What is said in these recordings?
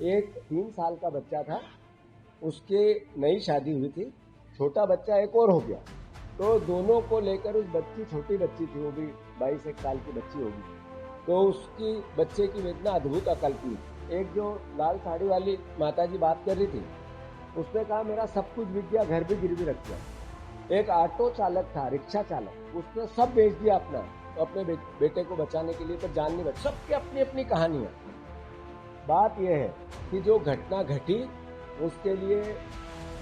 एक 3 साल का बच्चा था, उसके नई शादी हुई थी, छोटा बच्चा एक और हो गया, तो दोनों को लेकर उस बच्ची, छोटी बच्ची थी, वो भी 22-1 साल की बच्ची होगी, तो उसकी बच्चे की वेदना अद्भुत अकल्पनीय। एक जो लाल साड़ी वाली माता जी बात कर रही थी, उसने कहा मेरा सब कुछ बिक गया, घर भी गिरवी रख दिया। एक ऑटो चालक था, रिक्शा चालक, उसने सब बेच दिया अपना, अपने बेटे को बचाने के लिए, पर जान नहीं बची। सबकी अपनी अपनी कहानियां। बात यह है कि जो घटना घटी उसके लिए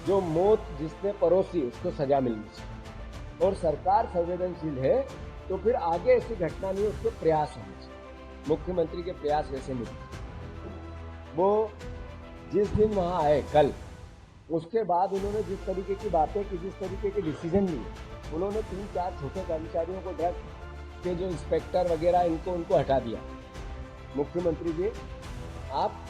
जो मौत जिसने परोसी उसको सजा मिलनी चाहिए, और सरकार संवेदनशील है तो फिर आगे ऐसी घटना नहीं, उसके प्रयास होने चाहिए। मुख्यमंत्री के प्रयास वैसे नहीं। वो जिस दिन वहां आए कल, उसके बाद उन्होंने जिस तरीके की बातें की, जिस तरीके के डिसीजन लिए, उन्होंने 3-4 छोटे कर्मचारियों को, ड्रग के जो इंस्पेक्टर वगैरह, उनको हटा दिया। मुख्यमंत्री जी, आप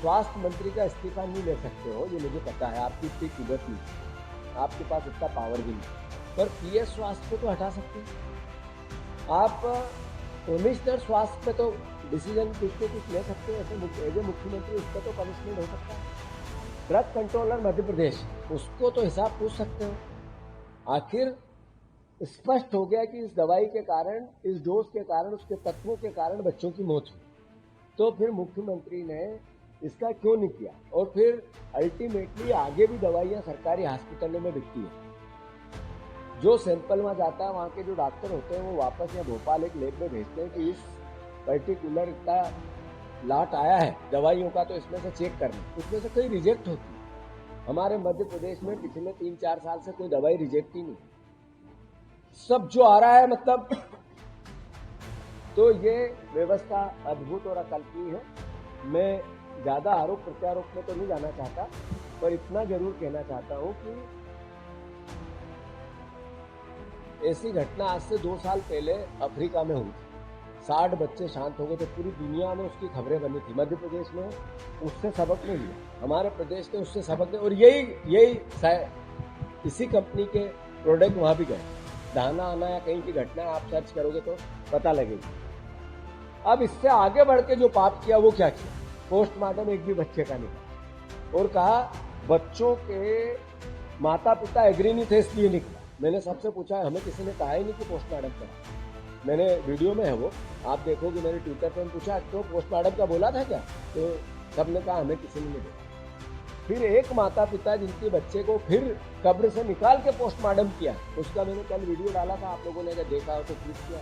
स्वास्थ्य मंत्री का इस्तीफा नहीं ले सकते हो, ये मुझे पता है, आपकी इतनी कुदरत नहीं, आपके पास इतना पावर भी नहीं, पर पीएस स्वास्थ्य को तो हटा सकते हैं। आप कमिश्नर स्वास्थ्य पे तो डिसीजन कुछ ले सकते हैं, ऐसे एज ए मुख्यमंत्री उस पर तो पनिशमेंट हो सकता है। ड्रग कंट्रोलर मध्य प्रदेश, उसको तो हिसाब पूछ सकते हो। आखिर स्पष्ट हो गया कि इस दवाई के कारण, इस डोज के कारण, उसके तत्वों के कारण बच्चों की मौत हुई, तो फिर मुख्यमंत्री ने इसका क्यों नहीं किया? और फिर अल्टीमेटली आगे भी दवाइयां सरकारी हॉस्पिटलों में बिकती है, जो सैंपल वहां जाता है, वहां के जो डॉक्टर होते हैं वो वापस या भोपाल एक लैब में भेजते हैं कि इस पर्टिकुलर इतना लाट आया है दवाइयों का, तो इसमें से चेक करना, उसमें से कई रिजेक्ट होती है। हमारे मध्य प्रदेश में पिछले 3-4 साल से कोई दवाई रिजेक्ट ही नहीं, सब जो आ रहा है, मतलब तो ये व्यवस्था अद्भुत और अकल्पनीय है। मैं ज्यादा आरोप प्रत्यारोप में तो नहीं जाना चाहता, पर इतना जरूर कहना चाहता हूं कि ऐसी घटना आज से 2 साल पहले अफ्रीका में हुई, 60 बच्चे शांत हो गए थे, पूरी दुनिया में उसकी खबरें बनी थी। मध्य प्रदेश में उससे सबक नहीं लिया, हमारे प्रदेश ने उससे सबक नहीं, और यही इसी कंपनी के प्रोडक्ट वहां भी गए। दाना आना या कहीं की घटना आप सर्च करोगे तो पता लगेगी। अब इससे आगे बढ़ के जो पाप किया वो क्या किया? पोस्टमार्टम एक भी बच्चे का नहीं, और कहा बच्चों के माता पिता एग्री नहीं थे इसलिए निकला। मैंने सबसे पूछा, हमें किसी ने कहा ही नहीं कि पोस्टमार्टम करा। मैंने वीडियो में है वो, आप देखोगे, मैंने ट्विटर पर पूछा तो पोस्टमार्टम का बोला था क्या, तो सबने कहा हमें किसी ने नहीं बोला। फिर एक माता पिता जिनके बच्चे को फिर कब्र से निकाल के पोस्टमार्टम किया, उसका मैंने कल वीडियो डाला था, आप लोगों ने अगर देखा हो तो ट्वीट किया।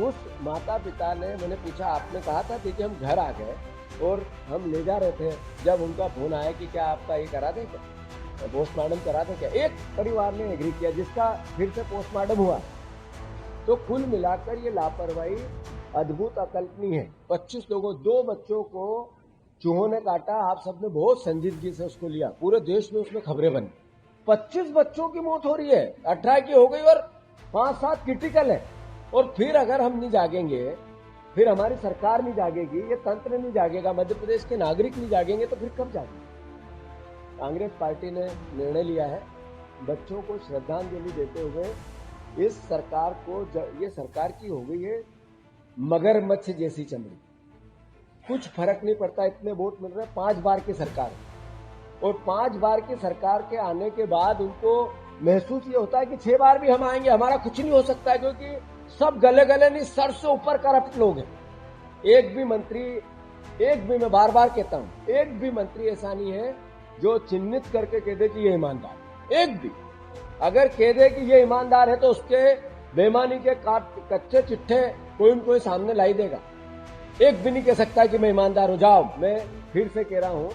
उस माता पिता ने, मैंने पूछा आपने कहा था कि हम घर आ गए और हम ले जा रहे थे, जब उनका फोन आया कि क्या आपका ये करा दें, क्या पोस्टमार्टम करा दें क्या, एक परिवार ने एग्री किया, जिसका फिर से पोस्टमार्टम हुआ। तो कुल मिलाकर ये लापरवाही अद्भुत अकल्पनीय है। 25 लोगों, 2 बच्चों को चूहों ने काटा, आप सबने बहुत संजीदगी से उसको लिया, पूरे देश में उसमें खबरें बनी। 25 बच्चों की मौत हो रही है, 18 की हो गई और 5-7 क्रिटिकल है। और फिर अगर हम नहीं जागेंगे, फिर हमारी सरकार नहीं जागेगी, ये तंत्र नहीं जागेगा, मध्य प्रदेश के नागरिक नहीं जागेंगे, तो फिर कब जागेंगे? कांग्रेस पार्टी ने निर्णय लिया है, बच्चों को श्रद्धांजलि देते हुए इस सरकार को, ये सरकार की हो गई है मगरमच्छ जैसी चमड़ी, कुछ फर्क नहीं पड़ता, इतने वोट मिल रहे हैं। 5 बार की सरकार, और 5 बार की सरकार के आने के बाद उनको महसूस ये होता है कि 6 बार भी हम आएंगे, हमारा कुछ नहीं हो सकता है, क्योंकि सब गले गले नहीं, सर से ऊपर करप्ट लोग हैं। एक भी मंत्री, मैं बार बार कहता हूं, एक भी मंत्री ऐसा नहीं है जो चिन्हित करके कह दे कि ये ईमानदार। एक भी अगर कह दे कि ये ईमानदार है तो उसके बेईमानी के कच्चे चिट्ठे कोई न कोई सामने लाई देगा। एक भी नहीं कह सकता कि मैं ईमानदार हूं। जाओ, मैं फिर से कह रहा हूं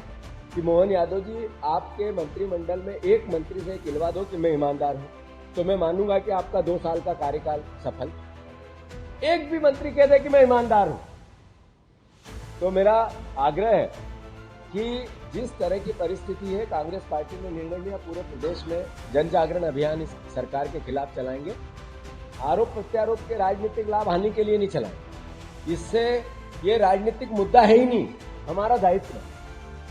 कि मोहन यादव जी, आपके मंत्रिमंडल में एक मंत्री से खिलवा दो कि मैं ईमानदार हूं, तो मैं मानूंगा कि आपका 2 साल का कार्यकाल सफल। एक भी मंत्री कह दे कि मैं ईमानदार हूं, तो मेरा आग्रह है कि जिस तरह की परिस्थिति है, कांग्रेस पार्टी ने निर्णय लिया पूरे प्रदेश में जन जागरण अभियान इस सरकार के खिलाफ चलाएंगे। आरोप प्रत्यारोप के राजनीतिक लाभ हानि के लिए नहीं चलाएंगे, इससे ये राजनीतिक मुद्दा है ही नहीं। हमारा दायित्व है,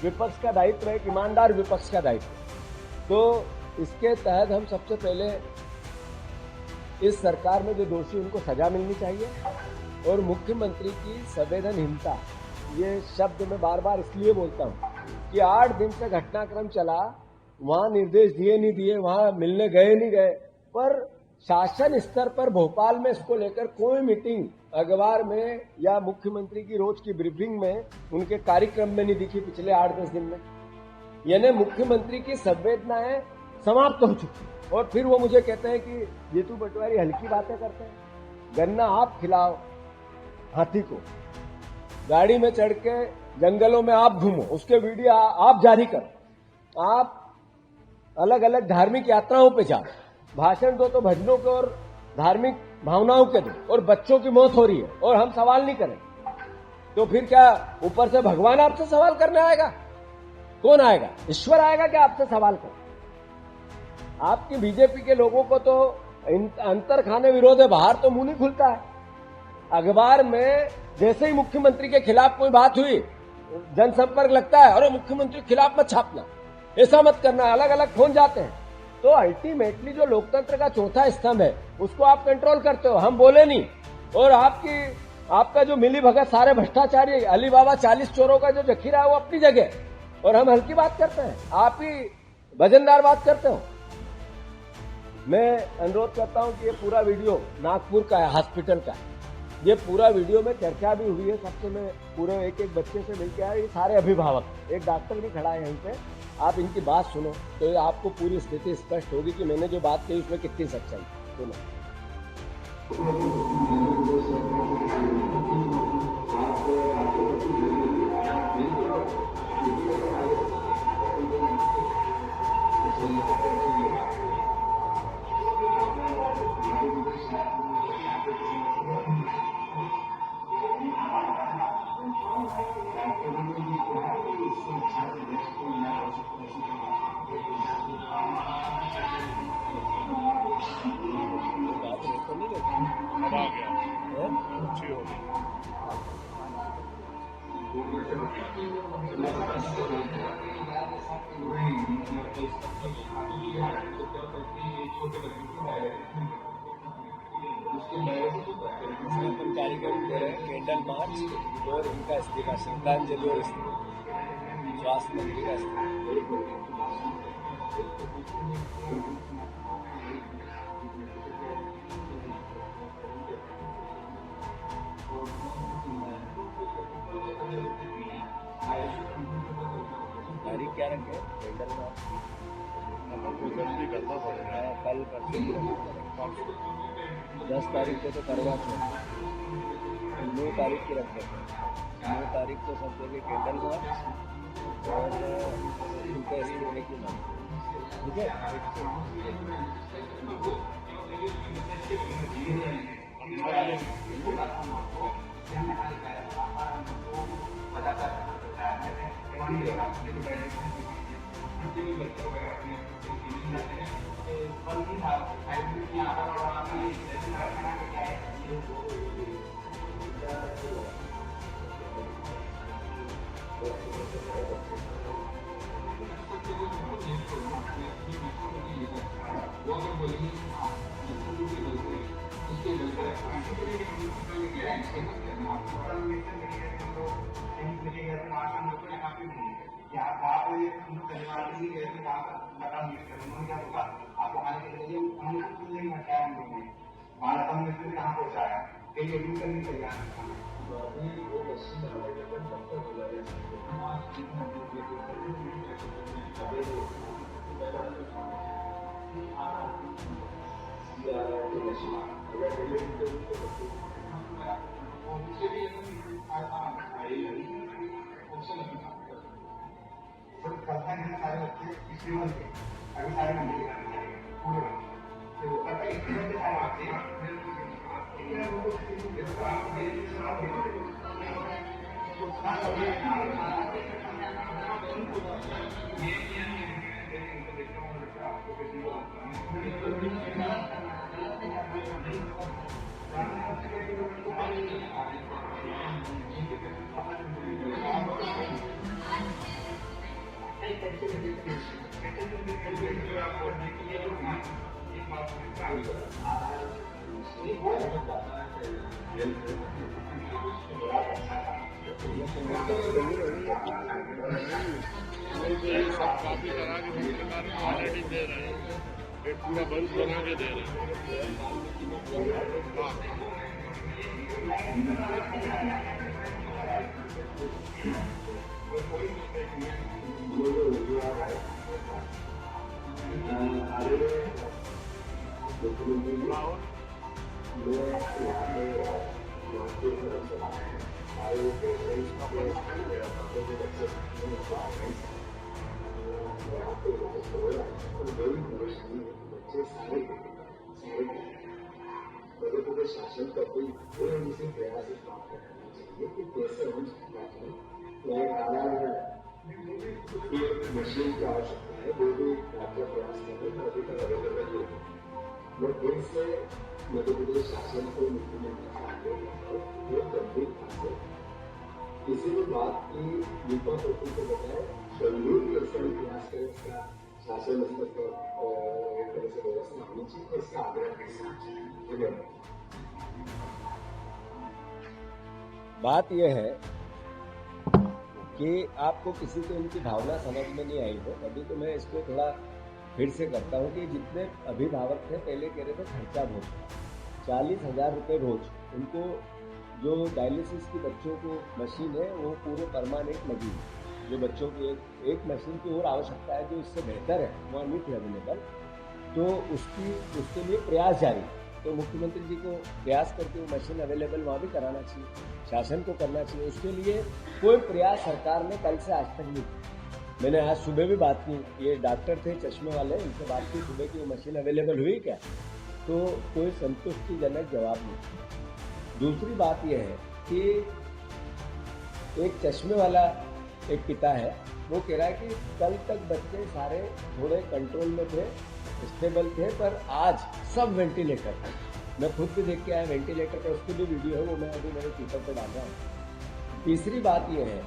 विपक्ष का दायित्व है, ईमानदार विपक्ष का दायित्व। तो इसके तहत हम सबसे पहले इस सरकार में जो दोषी उनको सजा मिलनी चाहिए, और मुख्यमंत्री की संवेदनहीनता ये शब्द मैं बार बार इसलिए बोलता हूँ कि 8 दिन से घटनाक्रम चला, वहां निर्देश दिए नहीं दिए, वहां मिलने गए नहीं गए, पर शासन स्तर पर भोपाल में इसको लेकर कोई मीटिंग अखबार में या मुख्यमंत्री की रोज की ब्रीफिंग में उनके कार्यक्रम में नहीं दिखी पिछले 8-10 दिन में। यानी मुख्यमंत्री की संवेदनाएं समाप्त हो चुकी और फिर वो मुझे कहते हैं कि जीतू पटवारी हल्की बातें करते हैं। गन्ना आप खिलाओ हाथी को, गाड़ी में चढ़ के जंगलों में आप घूमो, उसके वीडियो आप जारी करो, आप अलग अलग धार्मिक यात्राओं पे जाओ, भाषण दो तो भजनों के और धार्मिक भावनाओं के दो, और बच्चों की मौत हो रही है और हम सवाल नहीं करें, तो फिर क्या ऊपर से भगवान आपसे सवाल करने आएगा? कौन आएगा? ईश्वर आएगा क्या आपसे सवाल कर? आपकी बीजेपी के लोगों को तो अंतर खाने विरोध है, बाहर तो मुंह नहीं खुलता है। अखबार में जैसे ही मुख्यमंत्री के खिलाफ कोई बात हुई, जनसंपर्क लगता है, अरे मुख्यमंत्री के खिलाफ मत छापना, ऐसा मत करना, अलग अलग फोन जाते हैं। तो अल्टीमेटली जो लोकतंत्र का चौथा स्तंभ है उसको आप कंट्रोल करते हो, हम बोले नहीं। और आपका जो मिली भगत सारे भ्रष्टाचारी अली बाबा 40 चोरों का जो जखीरा है वो अपनी जगह, और हम हल्की बात करते हैं, आप ही वजनदार बात करते हो। मैं अनुरोध करता हूं कि ये पूरा वीडियो नागपुर का है, हॉस्पिटल का है, ये पूरा वीडियो में चर्चा भी हुई है सबसे। मैं पूरे एक एक बच्चे से मिलकर आया, ये सारे अभिभावक, एक डॉक्टर भी खड़ा है यहीं पे, आप इनकी बात सुनो तो आपको पूरी स्थिति स्पष्ट होगी कि मैंने जो बात कही उसमें कितनी सच्चाई है। सुनो। कार्यक्रम दे रहे हैं, कैंडल मार्च और इनका इस्तीफा, श्रद्धांजलि और इस्तीफा, स्वास्थ्य मंत्री का इस्तीफा। तारीख क्या रखे? कैंडल मार्च जल्दी करना पड़ेगा, कल परसों 10 तारीख को तो करवा चाहिए, 9 तारीख की रख देते हैं। 9 तारीख को सब जगह कैंडल मार्च और उनका इस्तीफे की मांग, ठीक है? सब कॉपी करा के सरकार को ऑलरेडी दे रहे हैं, पेट पूरा बंद बना के दे रहे हैं। मध्य प्रदेश शासन का कोई से प्रयास इस बात का करना चाहिए कि कैसे हम एक मशीन की आवश्यकता है, वो भी राज्य प्रयास करें, अभी तक अवेलेबल नहीं है। वो फिर से मध्य प्रदेश शासन को मुख्यमंत्री साहब वो गंभीरता से किसी भी बात की युवा लोगों को बताए, गंभीर प्रयास करें, इसका शासन स्तर पर एक तरह से व्यवस्था होनी चाहिए, इसका आग्रह कर सकते हैं। बात यह है कि आपको किसी को इनकी भावना समझ में नहीं आई हो, अभी तो मैं इसको थोड़ा फिर से करता हूँ कि जितने अभिभावक थे पहले कह रहे थे खर्चा बहुत 40,000 रुपये रोज, उनको जो डायलिसिस की बच्चों को मशीन है वो पूरे परमानेंट लगी है, जो बच्चों की एक मशीन की और आवश्यकता है जो इससे बेहतर है, वहाँ नहीं थी अवेलेबल, तो उसके लिए प्रयास जारी है। तो मुख्यमंत्री जी को प्रयास करके वो मशीन अवेलेबल वहाँ भी कराना चाहिए, शासन को करना चाहिए। उसके लिए कोई प्रयास सरकार ने कल से आज तक नहीं किया। मैंने आज सुबह भी बात की, ये डॉक्टर थे चश्मे वाले, उनसे बात की सुबह की वो मशीन अवेलेबल हुई क्या, तो कोई संतुष्टिजनक जवाब नहीं। दूसरी बात यह है कि एक चश्मे वाला एक पिता है, वो कह रहा है कि कल तक बच्चे सारे थोड़े कंट्रोल में थे, स्टेबल थे, पर आज सब वेंटिलेटर थे। मैं खुद भी देख के आया वेंटिलेटर पर, उसकी भी वीडियो है, वो मैं अभी मेरे ट्विटर पर डाल रहा हूँ। तीसरी बात यह है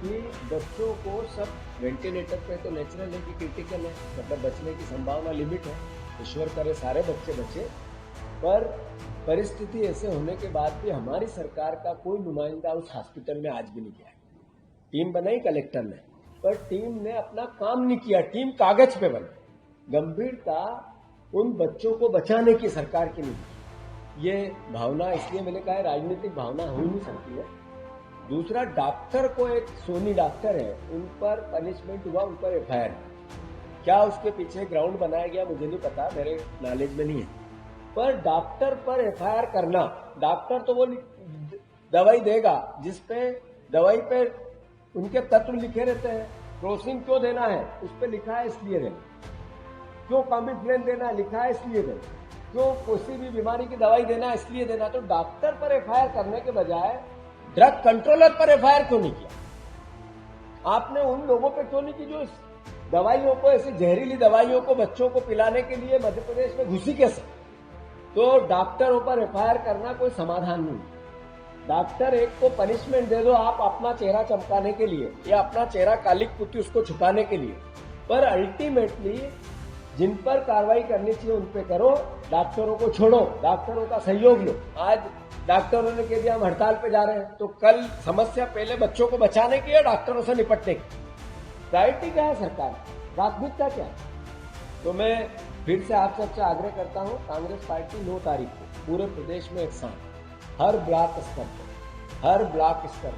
कि बच्चों को सब वेंटिलेटर पे तो नेचुरल है कि क्रिटिकल है, मतलब बचने की संभावना लिमिट है, ईश्वर करे सारे बच्चे बचे, पर परिस्थिति ऐसे होने के बाद भी हमारी सरकार का कोई नुमाइंदा उस हॉस्पिटल में आज भी नहीं गया। टीम बनाई कलेक्टर ने, पर टीम ने अपना काम नहीं किया, टीम कागज पे बनी, गंभीरता उन बच्चों को बचाने की सरकार की नहीं। ये भावना, इसलिए मैंने कहा है राजनीतिक भावना हो नहीं सकती है। दूसरा, डॉक्टर को, एक सोनी डॉक्टर है, उन पर पनिशमेंट हुआ, उन पर एफआईआर है। क्या उसके पीछे ग्राउंड बनाया गया मुझे नहीं पता, मेरे नॉलेज में नहीं है, पर डॉक्टर पर एफआईआर करना, डॉक्टर तो वो दवाई देगा जिसपे दवाई पे उनके तत्व लिखे रहते हैं, क्रोसिन क्यों देना है उस पर लिखा है इसलिए देना, क्यों कॉम्बिफ्लेन देना है लिखा है इसलिए देना, क्यों किसी भी बीमारी की दवाई देना है इसलिए देना। तो डॉक्टर पर एफआईआर करने के बजाय ड्रग कंट्रोलर पर एफआईआर क्यों नहीं किया? आपने उन लोगों पे क्यों नहीं की जो इस दवाइयों को, ऐसी जहरीली दवाइयों को बच्चों को पिलाने के लिए मध्य प्रदेश में घुसी कैसे? तो डॉक्टरों पर एफआईआर करना कोई समाधान नहीं। डॉक्टर एक को पनिशमेंट दे दो आप अपना चेहरा चमकाने के लिए या अपना चेहरा कालिक पुट्टी उसको छुपाने के लिए, पर अल्टीमेटली जिन पर कार्रवाई करनी चाहिए उन पे करो, डॉक्टरों को छोड़ो, डॉक्टरों का सहयोग लो। आज डॉक्टरों ने कह दिया हम हड़ताल पे जा रहे हैं, तो कल समस्या पहले बच्चों को बचाने की है, डॉक्टरों से निपटने की। प्रायोरिटी क्या है सरकार, प्राथमिकता क्या है? तो मैं फिर से आप सबसे आग्रह करता हूं, कांग्रेस पार्टी 9 तारीख को पूरे प्रदेश में एक साथ हर ब्लॉक स्तर पर